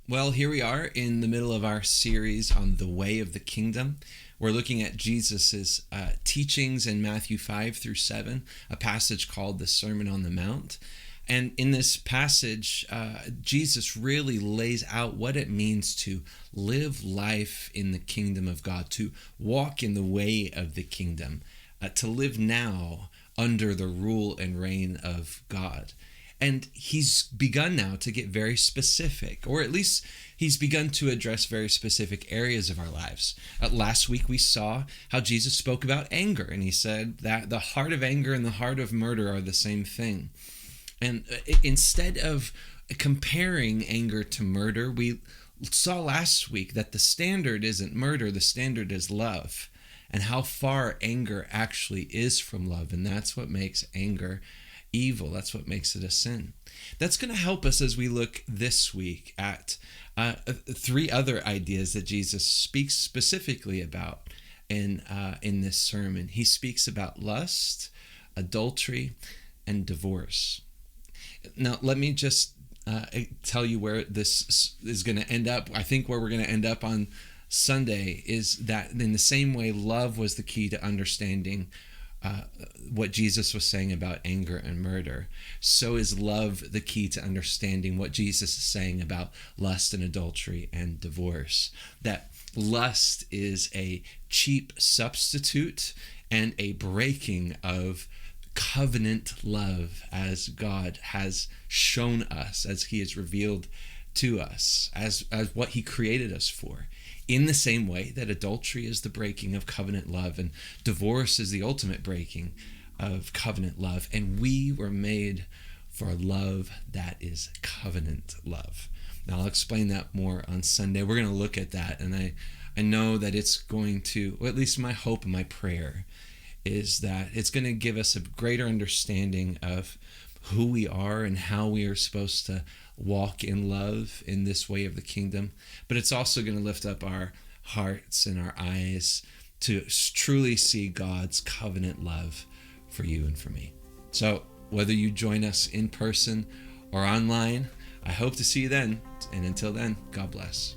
Well, here we are in the middle of our series on the way of the kingdom. We're looking at Jesus's teachings in Matthew 5 through 7, a passage called the Sermon on the Mount. And in this passage, Jesus really lays out what it means to live life in the kingdom of God, to walk in the way of the kingdom, to live now under the rule and reign of God. And he's begun now to get very specific, or at least he's begun to address very specific areas of our lives. Last week we saw how Jesus spoke about anger, and he said that the heart of anger and the heart of murder are the same thing. And instead of comparing anger to murder, we saw last week that the standard isn't murder, the standard is love, and how far anger actually is from love. And that's what makes anger evil. That's what makes it a sin. That's going to help us as we look this week at three other ideas that Jesus speaks specifically about in this sermon. He speaks about lust, adultery, and divorce. Now, let me just tell you where this is going to end up. I think where we're going to end up on Sunday is that in the same way love was the key to understanding what Jesus was saying about anger and murder, so is love the key to understanding what Jesus is saying about lust and adultery and divorce. That lust is a cheap substitute and a breaking of covenant love as God has shown us, as he has revealed to us, as what he created us for. In the same way that adultery is the breaking of covenant love and divorce is the ultimate breaking of covenant love. And we were made for love that is covenant love. Now, I'll explain that more on Sunday. We're going to look at that. And I know that it's going to, or at least my hope and my prayer is that it's going to give us a greater understanding of who we are and how we are supposed to walk in love in this way of the kingdom. But it's also going to lift up our hearts and our eyes to truly see God's covenant love for you and for me. So whether you join us in person or online, I hope to see you then. And until then, God bless.